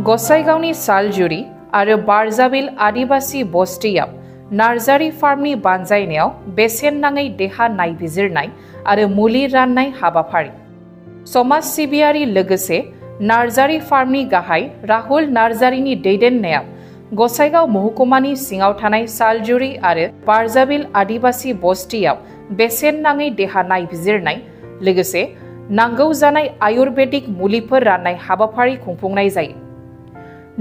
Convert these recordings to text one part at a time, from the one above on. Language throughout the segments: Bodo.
गसाइगावनि सालजुरि आरो बारजाबिल आदिबासी बस्तियाव नार्जारि फार्मनि बानजायनायाव बेसेन नाङै देहा नायबिजिरनाय आरो मुलि राननाय हाबाफारि। समाज सिबियारि लोगोसे नार्जारि फार्मनि गाहाय राहुल नार्जारिनि दैदेननायाव गसाइगाव महकुमानि सिङाव थानाय सालजुरि आरो बारजाबिल आदिबासी बस्तियाव बेसेन नाङै देहा नायबिजिरनाय लोगोसे नांगौ जानाय आयुर्वेदिक मुलिफोर राननाय हाबाफारि खुंफुंनाय जायो।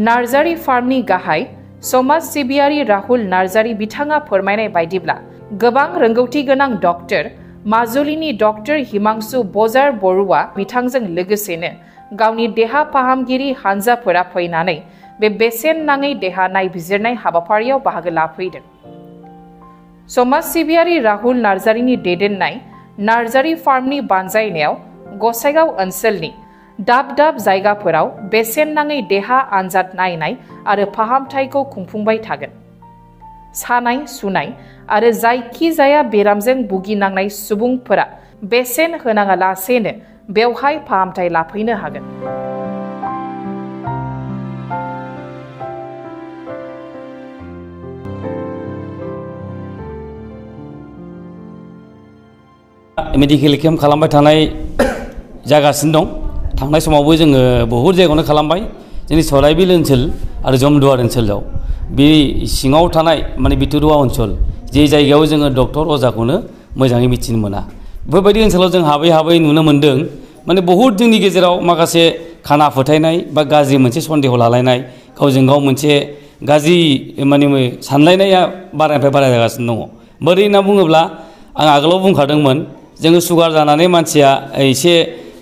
नार्जारि फार्मनि गाहाय समाज सिबियारि राहुल नार्जारि बिथाङा फोरमायनाय बायदिब्ला गोबां रोंगौथि गोनां डक्टर माजुलिनि डक्टर हिमांशु बजार बरुवा बिथांजों लोगोसेनो गावनि देहा फाहामगिरि हानजाफोरा फैनानै बे बेसेन नाङै देहा नायबिजिरनाय हाबाफारियाव बाहागो लाफैदों। समाज सिबियारि राहुल नार्जारिनि दैदेननाय नार्जारि फार्मनि बानजायनायाव गसाइगाव ओनसोलनि दाब दाब जायगाफोराव बेसेन नाङै देहा आनजाद नायनाय आरो फाहामथायखौ खुंफुंबाय थागोन। सानाय सुनाय आरो जायखिजाया बेरामजों भुगिनांनाय सुबुंफोरा बेसेन होनाङालासेनो बेवहाय फाहामथाय लाफैनो हागोन। मेडिकेल केम्प खालामबाय थानाय जागासिनो दं। थांनाय समावबो जोङो बहुद जायगायावनो खालामबाय। जोंनि सराइबिल ओनसोल आरो जमदुवार ओनसोलाव बे सिङाव थानाय माने बिथुरुवा ओनसोल जे जायगायाव जोङो डक्टर अजाखौनो मोजाङै मिथिनो मोना, बेफोरबायदि ओनसोलाव जों हाबै हाबै नुनो मोन्दों। माने बहुद जोंनि गेजेराव माखासे खाना फोथायनाय बा गाज्रि मोनसे सन्देह लालायनाय, गावजों गाव मोनसे गाज्रि माने सानलायनाया बारानिफ्राय बारा जागासिनो दङ। बोरै होनना बुङोब्ला आं आगोलाव बुंखादोंमोन, जोङो सुगार जानानै मानसिया एसे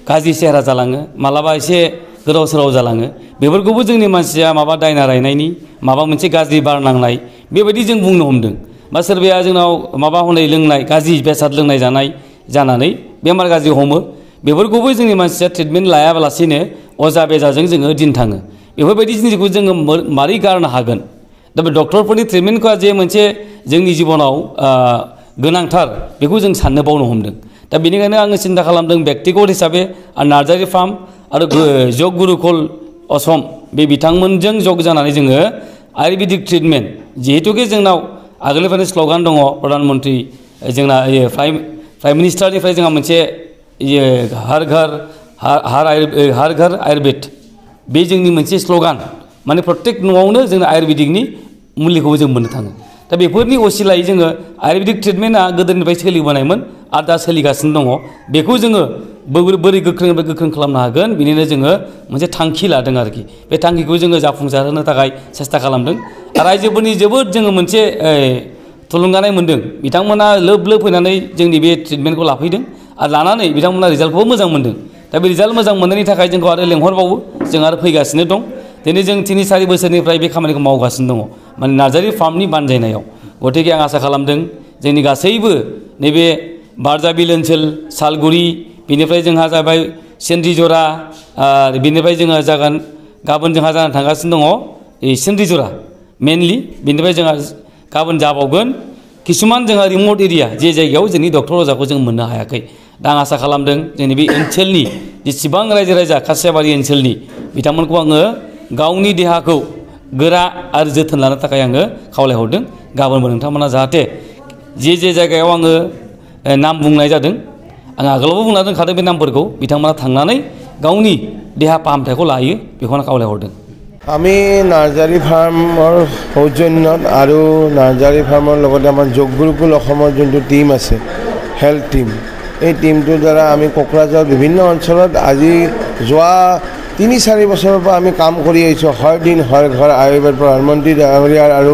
गाज्रि सेहेरा जालाङो, मालाबा एसे गोदाव सोराव जालाङो। बेफोरखौबो जोंनि मानसिया माबा दायना रायनायनि माबा मोनसे गाज्रि बार नांनाय बेबायदि जों बुंनो हमदों। बा सोरबाया जोंनाव माबा हनै लोंनाय गाज्रि बेसाद लोंनाय जानाय जानानै बेमार गाज्रि हमो। बेफोरखौबो जोंनि मानसिया ट्रिटमेन्ट लायाबालासिनो अजा बेजाजों जोङो दिन थाङो। बेफोरबायदि जिनिसखौ जोङो मारै गारनो हागोन? दा बे डक्टरफोरनि ट्रिटमेन्टखौ जे मोनसे जोंनि जिबनाव गोनांथार बेखौ जों साननो बावनो हमदों। दा बेनिखायनो आङो सिन्था खालामदों बेक्तिगत हिसाबै नार्जारि फार्म आरो जग गुरुकुल असम बे बिथांमोनजों जग जानानै जोङो आयुर्वेदिक ट्रिटमेन्ट, जिहेतुके जोंनाव आगोलनिफ्रायनो स्लगान दङ प्रधान मन्त्रि जोंना प्राइम मिनिस्टारनिफ्राय जोंहा मोनसे हर घर आयुर्वेद बे जोंनि मोनसे स्लगान, माने प्रत्येक न'आवनो जोंना आयुर्वेदिकनि मुलिखौबो जों मोननो थाङो। दा बेफोरनि असिलायै जोङो आयुर्वेदिक ट्रिटमेन्टआ गोदोनिफ्राय सोलिबोनायमोन आरो दा सोलिगासिनो दङ। बेखौ जोङो बोरै गोख्रोंनिफ्राय गोख्रों खालामनो हागोन, बिनिनो जोङो मोनसे थांखि लादों आरोखि। बे थांखिखौ जोङो जाफुंसार होनो थाखाय सेस्था खालामदों। रायजोफोरनि जोबोद जोङो मोनसे थुलुंगानाय मोन्दों। बिथांमोना लोब लोब फैनानै जोंनि बे ट्रिटमेन्टखौ लाफैदों आरो लानानै बिथांमोना रिजाल्टखौबो मोजां मोन्दों। दा बे रिजाल्ट मोजां मोननायनि थाखाय जोंखौ आरो लेंहरबावो, जों आरो फैगासिनो दं। दिनै जों 3-4 बोसोरनिफ्राय बे खामानिखौ मावगासिनो दङ, माने नार्जारि फार्मनि बानजायनायाव। गतिके आं आसा खालामदों जोंनि गासैबो नैबे बारजाबिल ओनसोल, सालगुरि, बेनिफ्राय जोंहा जाबाय सेन्ट्रिजरा, बेनिफ्राय जोङो जागोन गाबोन जोंहा जानानै थांगासिनो दङ सेन्ट्रिजरा मेनलि, बेनिफ्राय जोंहा गाबोन जाबावगोन किसुमान जोंहा रिमट एरिया जे जायगायाव जोंनि डक्टर अजाखौ जों मोननो हायाखै। दा आं आसा खालामदों जोंनि बे ओनसोलनि जेसेबां रायजो राजा खासियाबारि ओनसोलनि बिथांमोनखौ आङो गावनि देहाखौ गोरा आरो जोथोन लानो थाखाय आङो खावलायहरदों। गाबोनबो नोंथांमोना जाहाथे जे जायगायाव आङो नाम बुंनाय जादों, आं आगोलावबो बुंना दोनखादों बे नामफोरखौ, बिथांमोना थांनानै गावनि देहा फाहामथायखौ लायो बेखौनो खावलायहरदों। আমি নাৰ্জাৰি ফাৰ্মৰ সৌজন্যত আৰু নাৰ্জাৰি ফাৰ্মৰ লগতে আমাৰ যোগ গুৰুকুল অসমৰ যোনটো টীম আছে, হেল্থ টীম, এই টীমটোৰ দ্বাৰা আমি কোকৰাঝাৰ বিভিন্ন অঞ্চলত আজি যোৱা 3-4 বছৰৰ পৰা আমি কাম কৰি আহিছোঁ। হৰ দিন হৰ ঘৰ আয়ুৰ্বেদ প্ৰধানমন্ত্ৰী ডাঙৰীয়াৰ আৰু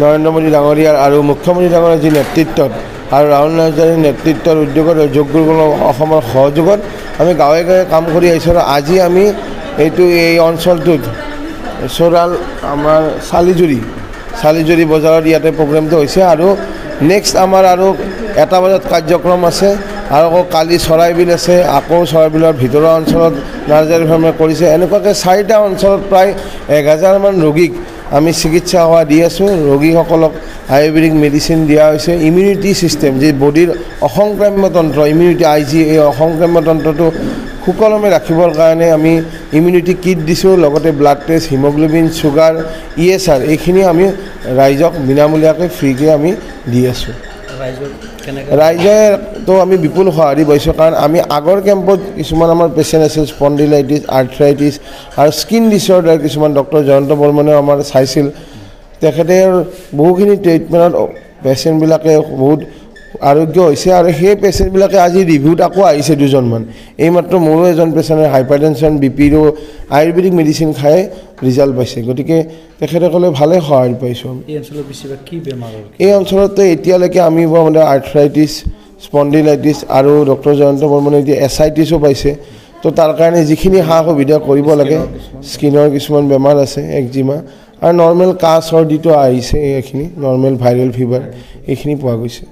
নৰেন্দ্ৰ মোদী ডাঙৰীয়াৰ আৰু মুখ্যমন্ত্ৰী ডাঙৰীয়াৰ যি নেতৃত্বত আৰু ৰাহুল নাৰ্জাৰীৰ নেতৃত্বৰ উদ্যোগত আৰু যোগ গুৰুকুল অসমৰ সহযোগত আমি গাঁৱে গাঁৱে কাম কৰি আহিছোঁ। আৰু আজি আমি এই অঞ্চলটোত চোৰাল আমাৰ চালিজুৰি বজাৰত ইয়াতে প্ৰগ্ৰেমটো হৈছে। আৰু নেক্সট আমাৰ আৰু 1 বজাত কাৰ্যক্ৰম আছে, আৰু আকৌ কালি চৰাইবিল আছে, আকৌ চৰাইবিলৰ ভিতৰুৱা অঞ্চলত নাৰ্জাৰি ফাৰ্মে কৰিছে। এনেকুৱাকৈ 4টা অঞ্চলত প্ৰায় 1000 মান ৰোগীক আমি চিকিৎসা সেৱা দি আছোঁ। ৰোগীসকলক আয়ুৰ্বেদিক মেডিচিন দিয়া হৈছে। ইমিউনিটি ছিষ্টেম, যি বডিৰ অসংক্ৰাম্য তন্ত্ৰ, ইমিউনিটি IG, এই অসংক্ৰাম্য তন্ত্ৰটো সুকলমে ৰাখিবৰ কাৰণে আমি ইমিউনিটি কিট দিছোঁ, লগতে blood test, haemoglobin, sugar, ESR এইখিনি আমি ৰাইজক বিনামূলীয়াকৈ ফ্ৰীকৈ আমি দি আছোঁ। ৰাইজেতো আমি বিপুল সঁহাৰি পাইছোঁ, কাৰণ আমি আগৰ কেম্পত কিছুমান আমাৰ পেচেণ্ট আছিল স্পণ্ডিলাইটিছ, আৰ্থ্ৰাইটিছ আৰু স্কিন ডিছঅৰ্ডাৰ, কিছুমান ডক্টৰ জয়ন্ত বৰ্মনেও আমাৰ চাইছিল। তেখেতে বহুখিনি ট্ৰিটমেণ্টত পেচেণ্টবিলাকে বহুত আৰোগ্য হৈছে, আৰু সেই পেচেণ্টবিলাকে আজি ৰিভিউত আকৌ আহিছে দুজনমান। এইমাত্ৰ মোৰো এজন পেচেণ্টে হাইপাৰটেনশ্যন, BPৰো আয়ুৰ্বেদিক মেডিচিন খাই ৰিজাল্ট পাইছে। গতিকে তেখেতসকলে ভালে সহায় পাইছোঁ। এই অঞ্চলত বেছিভাগ কি বেমাৰ? এই অঞ্চলতে এতিয়ালৈকে আমি মানে আৰ্থ্ৰাইটিছ, স্পণ্ডিলাইটিছ আৰু ডক্টৰ জয়ন্ত বৰ্মনে এতিয়া এছাইটিছো পাইছে। তো তাৰ কাৰণে যিখিনি সা সুবিধা কৰিব লাগে, স্কিনৰ কিছুমান বেমাৰ আছে, একজিমা, আৰু নৰ্মেল কাহ চৰ্দিটো আহিছে, এইখিনি নৰ্মেল ভাইৰেল ফিভাৰ এইখিনি পোৱা গৈছে।